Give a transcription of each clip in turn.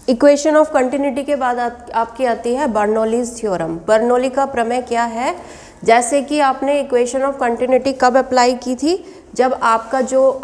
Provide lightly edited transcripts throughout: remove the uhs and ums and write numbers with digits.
Equation of continuity के बाद आपकी आती है बर्नौलीज थ्योरम। बर्नौली का प्रमेय क्या है? जैसे कि आपने इक्वेशन ऑफ कंटिन्यूटी कब अप्लाई की थी? जब आपका जो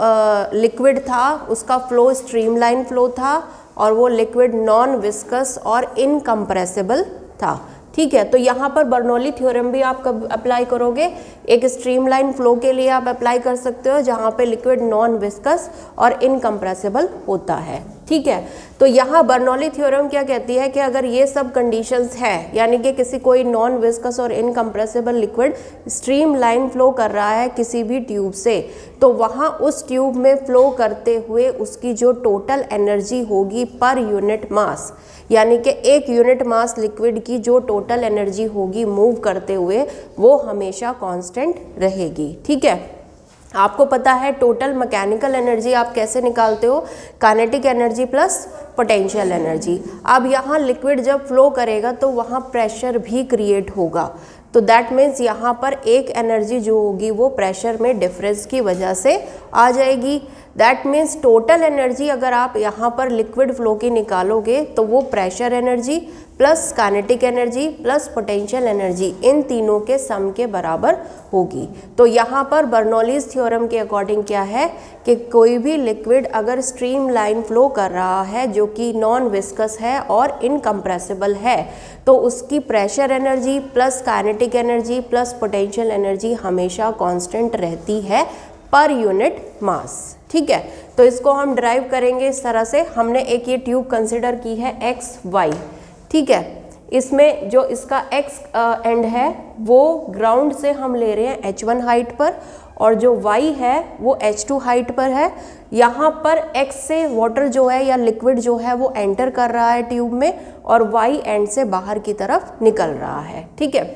लिक्विड था उसका फ्लो स्ट्रीमलाइन फ्लो था और वो लिक्विड नॉन विस्कस और इनकम्प्रेसिबल था। ठीक है, तो यहाँ पर बर्नौली थ्योरम भी आप कब अप्लाई करोगे? एक स्ट्रीमलाइन फ्लो के लिए आप अप्लाई कर सकते हो जहाँ पे लिक्विड नॉन विस्कस और इनकम्प्रेसिबल होता है। ठीक है, तो यहाँ बर्नौली थ्योरम क्या कहती है कि अगर ये सब कंडीशंस है, यानी कि किसी कोई नॉन विस्कस और incompressible liquid stream line flow कर रहा है किसी भी ट्यूब से, तो वहाँ उस ट्यूब में फ्लो करते हुए उसकी जो टोटल एनर्जी होगी पर यूनिट मास, यानी कि एक यूनिट मास लिक्विड की जो टोटल एनर्जी होगी मूव करते हुए, वो हमेशा कांस्टेंट रहेगी। ठीक है, आपको पता है टोटल मैकेनिकल एनर्जी आप कैसे निकालते हो? Kinetic energy plus potential energy. अब यहाँ लिक्विड जब फ्लो करेगा तो वहाँ प्रेशर भी क्रिएट होगा, तो दैट मीन्स यहाँ पर एक एनर्जी जो होगी वो प्रेशर में डिफरेंस की वजह से आ जाएगी। दैट मीन्स टोटल एनर्जी अगर आप यहाँ पर लिक्विड फ्लो की निकालोगे तो वो pressure energy plus kinetic energy plus potential energy, इन तीनों के सम के बराबर होगी। तो यहाँ पर बर्नौलीज थ्योरम के अकॉर्डिंग क्या है कि कोई भी लिक्विड अगर स्ट्रीम लाइन फ्लो कर रहा है जो कि नॉन विस्कस है और इनकम्प्रेसिबल है, तो उसकी pressure energy plus kinetic energy plus potential energy हमेशा कांस्टेंट रहती है पर यूनिट मास। ठीक है, तो इसको हम ड्राइव करेंगे इस तरह से। हमने एक ये ट्यूब कंसिडर की है एक्स वाई। ठीक है, इसमें जो इसका एक्स एंड है वो ग्राउंड से हम ले रहे हैं h1 हाइट पर, और जो y है वो h2 हाइट पर है। यहाँ पर x से वाटर जो है या लिक्विड जो है वो एंटर कर रहा है ट्यूब में और y एंड से बाहर की तरफ निकल रहा है। ठीक है,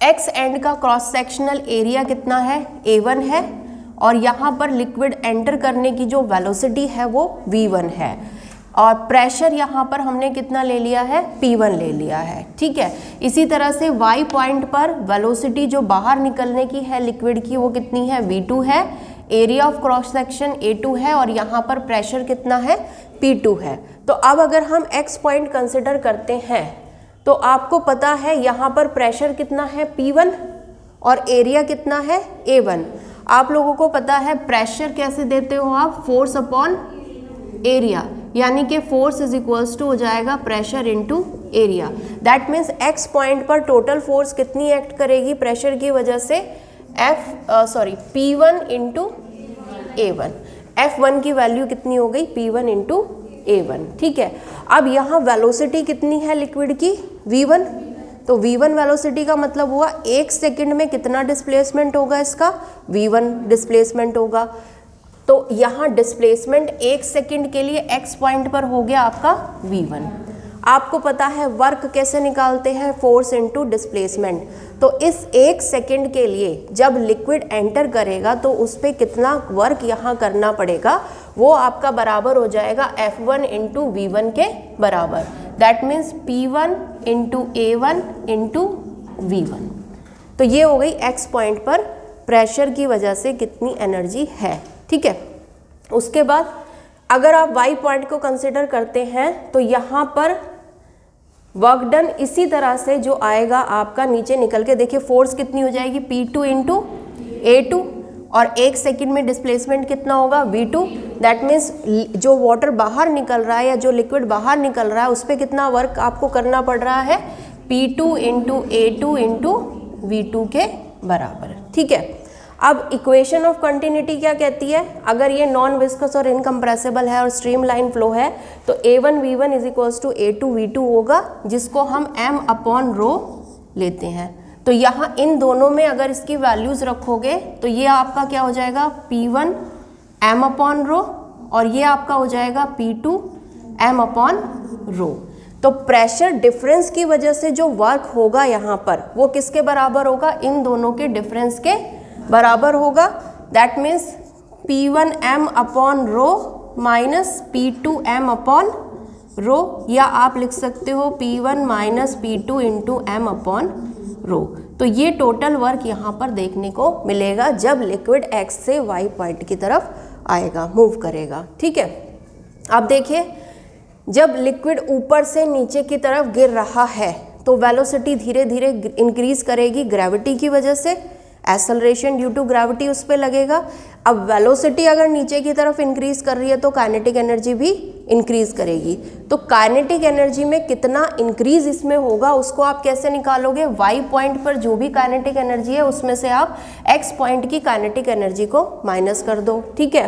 x एंड का क्रॉस सेक्शनल एरिया कितना है? a1 है, और यहाँ पर लिक्विड एंटर करने की जो वेलोसिटी है वो v1 है, और प्रेशर यहाँ पर हमने कितना ले लिया है? P1 ले लिया है। ठीक है, इसी तरह से y पॉइंट पर वेलोसिटी जो बाहर निकलने की है लिक्विड की वो कितनी है? V2 है, area of cross section A2 है, और यहाँ पर प्रेशर कितना है? P2 है। तो अब अगर हम x पॉइंट कंसिडर करते हैं तो आपको पता है यहाँ पर प्रेशर कितना है? P1, और एरिया कितना है? A1। आप लोगों को पता है प्रेशर कैसे देते हो आप? फोर्स अपॉन एरिया, यानी कि फोर्स इज इक्वल्स टू हो जाएगा pressure into area. That means x point पर टोटल फोर्स कितनी एक्ट करेगी प्रेशर की वजह से? P1 into A1। F1 की वैल्यू कितनी हो गई? P1 into A1। ठीक है, अब यहाँ वेलोसिटी कितनी है लिक्विड की? V1। तो V1 वेलोसिटी का मतलब हुआ एक सेकंड में कितना डिस्प्लेसमेंट होगा इसका? V1 डिस्प्लेसमेंट होगा। तो यहाँ डिस्प्लेसमेंट एक सेकंड के लिए x पॉइंट पर हो गया आपका V1। आपको पता है वर्क कैसे निकालते हैं? Force into displacement. तो इस एक सेकंड के लिए जब लिक्विड एंटर करेगा तो उस पर कितना वर्क यहाँ करना पड़ेगा, वो आपका बराबर हो जाएगा F1 इंटू V1 के बराबर। That means P1 into A1 into V1। तो ये हो गई x पॉइंट पर प्रेशर की वजह से कितनी एनर्जी है। ठीक है, उसके बाद अगर आप y पॉइंट को कंसिडर करते हैं तो यहाँ पर वर्क डन इसी तरह से जो आएगा आपका नीचे निकल के, देखिए फोर्स कितनी हो जाएगी? P2 इंटू A2, और एक सेकंड में डिस्प्लेसमेंट कितना होगा? V2। दैट मीन्स जो वाटर बाहर निकल रहा है या जो लिक्विड बाहर निकल रहा है उस पर कितना वर्क आपको करना पड़ रहा है? P2 into A2 into V2 के बराबर। ठीक है, अब इक्वेशन ऑफ कंटिन्यूटी क्या कहती है? अगर ये नॉन विस्कस और इनकम्प्रेसिबल है और स्ट्रीम लाइन फ्लो है तो A1 V1 is equals to A2 V2 होगा, जिसको हम m अपॉन रो लेते हैं। तो यहाँ इन दोनों में अगर इसकी वैल्यूज रखोगे तो ये आपका क्या हो जाएगा? P1 m अपॉन रो, और ये आपका हो जाएगा P2 m अपॉन रो। तो प्रेशर डिफरेंस की वजह से जो वर्क होगा यहाँ पर वो किसके बराबर होगा? इन दोनों के डिफरेंस के बराबर होगा। That means P1 m upon rho minus P2 m upon रो, या आप लिख सकते हो P1 minus P2 into m upon रो। तो ये टोटल वर्क यहाँ पर देखने को मिलेगा जब लिक्विड x से y पॉइंट की तरफ आएगा, मूव करेगा। ठीक है, अब देखिए जब लिक्विड ऊपर से नीचे की तरफ गिर रहा है तो वेलोसिटी धीरे धीरे इंक्रीज करेगी ग्रेविटी की वजह से, एक्सेलरेशन ड्यू टू ग्रेविटी उस पर लगेगा। अब वेलोसिटी अगर नीचे की तरफ इंक्रीज कर रही है तो काइनेटिक एनर्जी भी इंक्रीज करेगी। तो काइनेटिक एनर्जी में कितना इंक्रीज इसमें होगा उसको आप कैसे निकालोगे, y पॉइंट पर जो भी काइनेटिक एनर्जी है उसमें से आप x पॉइंट की काइनेटिक एनर्जी को माइनस कर दो, ठीक है।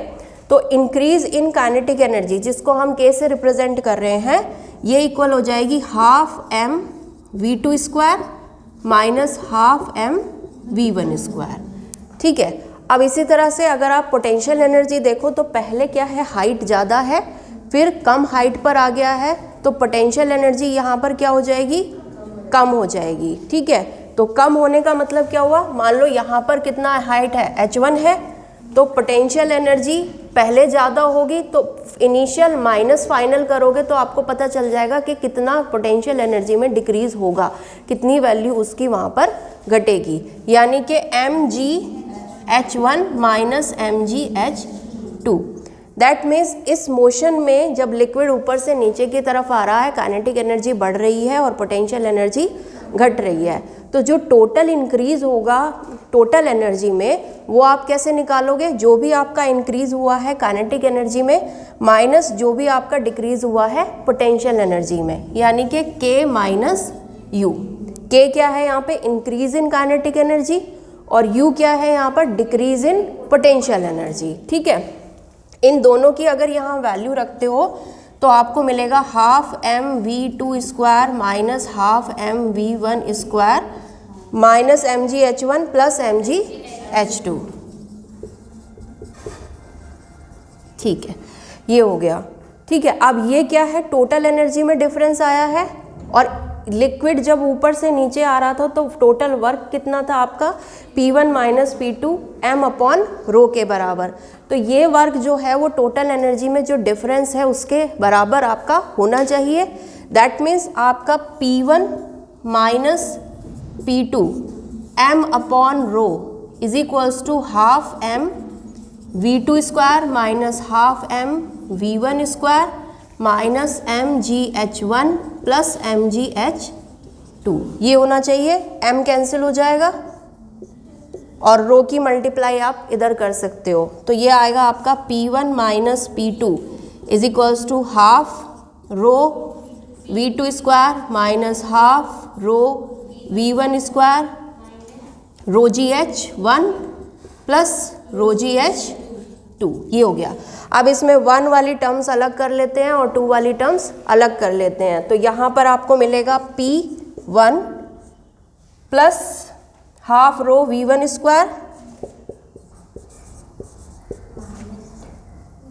तो इंक्रीज इन काइनेटिक एनर्जी जिसको हम k से रिप्रेजेंट कर रहे हैं, ये इक्वल हो जाएगी half m v2 square minus half m v1 square, ठीक है। अब इसी तरह से अगर आप पोटेंशियल एनर्जी देखो तो पहले क्या है, हाइट ज़्यादा है फिर कम हाइट पर आ गया है, तो पोटेंशियल एनर्जी यहाँ पर क्या हो जाएगी, कम हो जाएगी, ठीक है। तो कम होने का मतलब क्या हुआ, मान लो यहाँ पर कितना हाइट है, h1 है, तो पोटेंशियल एनर्जी पहले ज़्यादा होगी, तो इनिशियल माइनस फाइनल करोगे तो आपको पता चल जाएगा कि कितना पोटेंशियल एनर्जी में डिक्रीज होगा, कितनी वैल्यू उसकी वहाँ पर घटेगी, यानी कि mgh1 minus mgh2। That means इस मोशन में जब लिक्विड ऊपर से नीचे की तरफ आ रहा है काइनेटिक एनर्जी बढ़ रही है और पोटेंशियल एनर्जी घट रही है। तो जो टोटल इंक्रीज होगा टोटल एनर्जी में वो आप कैसे निकालोगे, जो भी आपका इंक्रीज हुआ है काइनेटिक एनर्जी में माइनस जो भी आपका डिक्रीज हुआ है पोटेंशियल एनर्जी में, यानी कि k माइनस यू। k क्या है यहाँ पे, इंक्रीज इन काइनेटिक एनर्जी, और u क्या है यहाँ पर, डिक्रीज इन पोटेंशियल एनर्जी, ठीक है। इन दोनों की अगर यहाँ वैल्यू रखते हो तो आपको मिलेगा half mv2 square minus half mv1 square minus mgh1 plus mgh2, ठीक है, ये हो गया, ठीक है। अब ये क्या है, टोटल एनर्जी में डिफरेंस आया है, और लिक्विड जब ऊपर से नीचे आ रहा था तो टोटल वर्क कितना था आपका, P1 minus P2 m upon रो के बराबर। तो ये वर्क जो है वो टोटल एनर्जी में जो डिफरेंस है उसके बराबर आपका होना चाहिए। दैट मीन्स आपका P1 minus P2 m upon rho is equals to half m v2 square minus half m v1 square minus mgh1 plus mgh2, ये होना चाहिए। m कैंसिल हो जाएगा और रो की मल्टीप्लाई आप इधर कर सकते हो, तो ये आएगा आपका P1 minus P2 is equals to half rho v2 square minus half rho v1 square rho gh1 plus rho gh2, ये हो गया। अब इसमें 1 वाली टर्म्स अलग कर लेते हैं और 2 वाली टर्म्स अलग कर लेते हैं, तो यहाँ पर आपको मिलेगा P1 plus half rho v1 square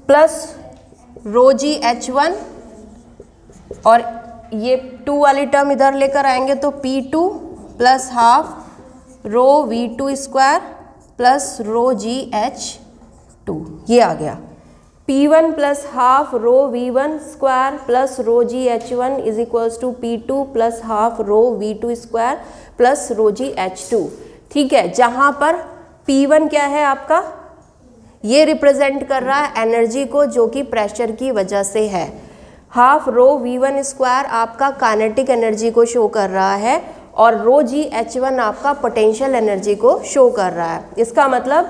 plus rho gh1, और ये 2 वाली टर्म इधर लेकर आएंगे तो P2 plus half rho v2 square plus rho gh2, ये आ गया। P1 plus half rho v1 square plus rho gh1 is equals to P2 plus half rho v2 square plus rho gh2, ठीक है। जहाँ पर P1 क्या है आपका, ये रिप्रेजेंट कर रहा है एनर्जी को जो कि प्रेशर की वजह से है। हाफ रो v1 स्क्वायर आपका काइनेटिक एनर्जी को शो कर रहा है और रो gh1 आपका पोटेंशियल एनर्जी को शो कर रहा है। इसका मतलब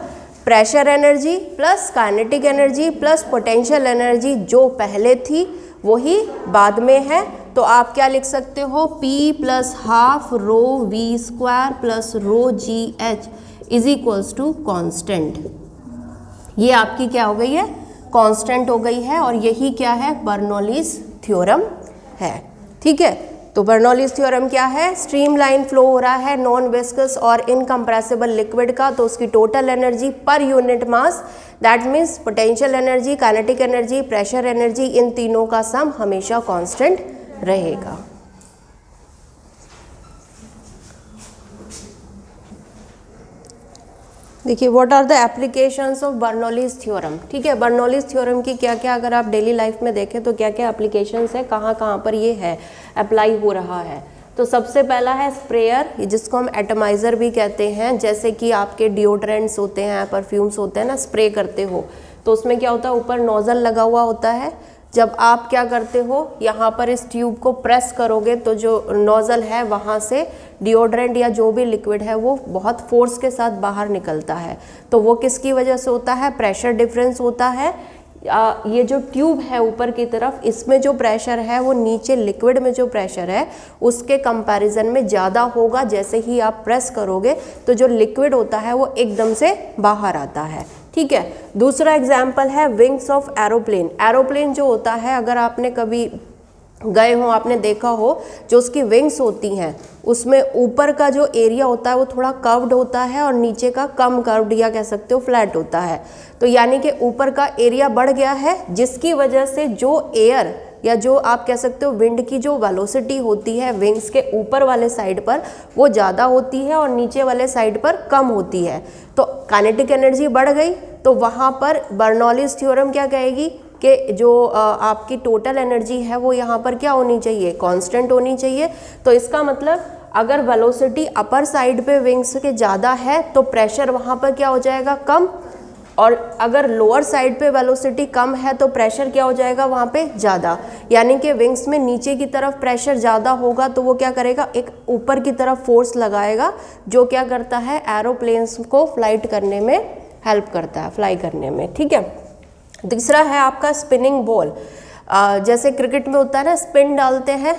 pressure energy plus kinetic energy plus potential energy जो पहले थी वही बाद में है, तो आप क्या लिख सकते हो, P plus half rho v square plus rho gh is equals to constant. ये आपकी क्या हो गई है, कांस्टेंट हो गई है, और यही क्या है, बर्नौलीज थ्योरम है, ठीक है। तो बर्नौलीज थ्योरम क्या है, स्ट्रीमलाइन फ्लो हो रहा है नॉन विस्कस और इनकम्प्रेसिबल लिक्विड का, तो उसकी total energy per unit mass, that means potential energy, kinetic energy, pressure energy, इन तीनों का सम हमेशा कांस्टेंट रहेगा। देखिए what are the applications of Bernoulli's theorem, ठीक है। बर्नौलीज थ्योरम की क्या क्या अगर आप डेली लाइफ में देखें तो क्या क्या एप्लीकेशंस है, कहाँ कहाँ पर ये है अप्लाई हो रहा है। तो सबसे पहला है स्प्रेयर, जिसको हम एटमाइज़र भी कहते हैं, जैसे कि आपके डिओड्रेंट्स होते हैं, परफ्यूम्स होते हैं ना, स्प्रे करते हो तो उसमें क्या होता है, ऊपर नोज़ल लगा हुआ होता है, जब आप क्या करते हो, यहाँ पर इस ट्यूब को प्रेस करोगे तो जो नोज़ल है वहाँ से डिओड्रेंट या जो भी लिक्विड है वो बहुत फोर्स के साथ बाहर निकलता है। तो वो किसकी वजह से होता है? प्रेशर डिफरेंस होता है। ये जो ट्यूब है ऊपर की तरफ, इसमें जो प्रेशर है वो नीचे लिक्विड में जो प्रेशर है उसके कंपैरिजन में ज़्यादा होगा। जैसे ही आप प्रेस करोगे तो जो लिक्विड होता है वो एकदम से बाहर आता है। ठीक है। दूसरा एग्जाम्पल है विंग्स ऑफ एरोप्लेन। एरोप्लेन जो होता है, अगर आपने कभी गए हो, आपने देखा हो, जो उसकी विंग्स होती हैं उसमें ऊपर का जो एरिया होता है वो थोड़ा कर्व्ड होता है और नीचे का कम कर्व्ड या कह सकते हो फ्लैट होता है। तो यानी कि ऊपर का एरिया बढ़ गया है, जिसकी वजह से जो एयर या जो आप कह सकते हो विंड की जो वेलोसिटी होती है विंग्स के ऊपर वाले साइड पर वो ज़्यादा होती है और नीचे वाले साइड पर कम होती है। तो काइनेटिक एनर्जी बढ़ गई, तो वहाँ पर बर्नौलीज थ्योरम क्या कहेगी कि जो आपकी टोटल एनर्जी है वो यहाँ पर क्या होनी चाहिए? कांस्टेंट होनी चाहिए। तो इसका मतलब अगर वेलोसिटी अपर साइड पे विंग्स के ज़्यादा है तो प्रेशर वहाँ पर क्या हो जाएगा? कम। और अगर लोअर साइड पे वेलोसिटी कम है तो प्रेशर क्या हो जाएगा? वहाँ पे ज़्यादा। यानी कि विंग्स में नीचे की तरफ प्रेशर ज़्यादा होगा तो वो क्या करेगा? एक ऊपर की तरफ फोर्स लगाएगा, जो क्या करता है? एरोप्लेन्स को फ्लाइट करने में हेल्प करता है, फ्लाई करने में। ठीक है। तीसरा है आपका स्पिनिंग बॉल। जैसे क्रिकेट में होता है ना, स्पिन डालते हैं,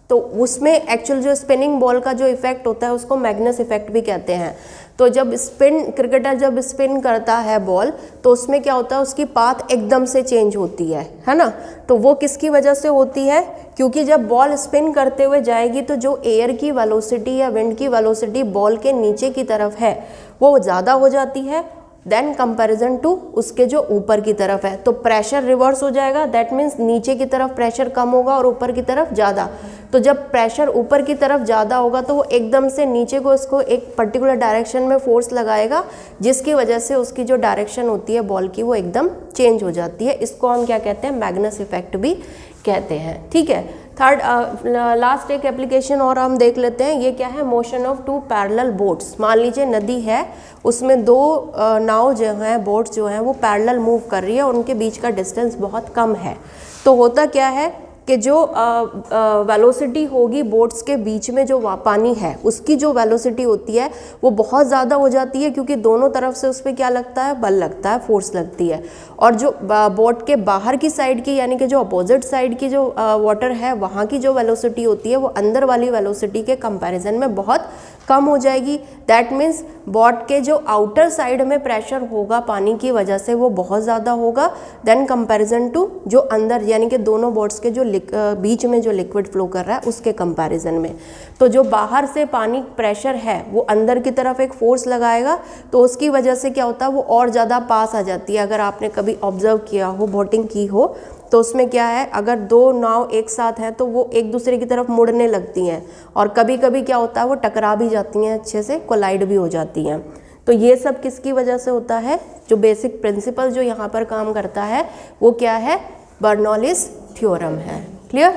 तो उसमें एक्चुअल जो स्पिनिंग बॉल का जो इफेक्ट होता है उसको मैग्नस इफेक्ट भी कहते हैं। तो जब क्रिकेटर जब स्पिन करता है बॉल तो उसमें क्या होता है? उसकी पाथ एकदम से चेंज होती है ना। तो वो किसकी वजह से होती है? क्योंकि जब बॉल स्पिन करते हुए जाएगी तो जो एयर की वेलोसिटी या विंड की वेलोसिटी बॉल के नीचे की तरफ है वो ज़्यादा हो जाती है देन कंपैरिजन टू उसके जो ऊपर की तरफ है। तो प्रेशर रिवर्स हो जाएगा। दैट मीन्स नीचे की तरफ प्रेशर कम होगा और ऊपर की तरफ ज़्यादा। तो जब प्रेशर ऊपर की तरफ ज़्यादा होगा तो वो एकदम से नीचे को उसको एक पर्टिकुलर डायरेक्शन में फोर्स लगाएगा, जिसकी वजह से उसकी जो डायरेक्शन होती है बॉल की वो एकदम चेंज हो जाती है। इसको हम क्या कहते हैं? मैग्नस इफेक्ट भी कहते हैं। ठीक है। थर्ड लास्ट एक एप्लीकेशन और हम देख लेते हैं। ये क्या है? Motion of two parallel boats. मान लीजिए नदी है, उसमें दो नाव जो हैं, बोट्स जो हैं वो पैरेलल मूव कर रही है और उनके बीच का डिस्टेंस बहुत कम है। तो होता क्या है कि जो वेलोसिटी होगी बोट्स के बीच में जो पानी है उसकी जो वेलोसिटी होती है वो बहुत ज़्यादा हो जाती है, क्योंकि दोनों तरफ से उस पर क्या लगता है? बल लगता है, फोर्स लगती है। और जो बोट के बाहर की साइड की यानी कि जो अपोजिट साइड की जो वाटर है वहाँ की जो वेलोसिटी होती है वो अंदर वाली वेलोसिटी के कंपैरिजन में बहुत कम हो जाएगी। दैट मीन्स बोट के जो आउटर साइड में प्रेशर होगा पानी की वजह से वो बहुत ज़्यादा होगा देन कंपैरिजन टू जो अंदर यानी कि दोनों बोट्स के जो बीच में जो लिक्विड फ्लो कर रहा है उसके कंपैरिजन में। तो जो बाहर से पानी प्रेशर है वो अंदर की तरफ एक फोर्स लगाएगा, तो उसकी वजह से क्या होता है? वो और ज़्यादा पास आ जाती है। अगर आपने कभी ऑब्जर्व किया हो, बोटिंग की हो, तो उसमें क्या है? अगर दो नाव एक साथ हैं तो वो एक दूसरे की तरफ मुड़ने लगती हैं और कभी कभी क्या होता है? वो टकरा भी जाती हैं, अच्छे से कोलाइड भी हो जाती हैं। तो ये सब किसकी वजह से होता है? जो बेसिक प्रिंसिपल जो यहाँ पर काम करता है वो क्या है? बर्नौलीज थ्योरम है। क्लियर?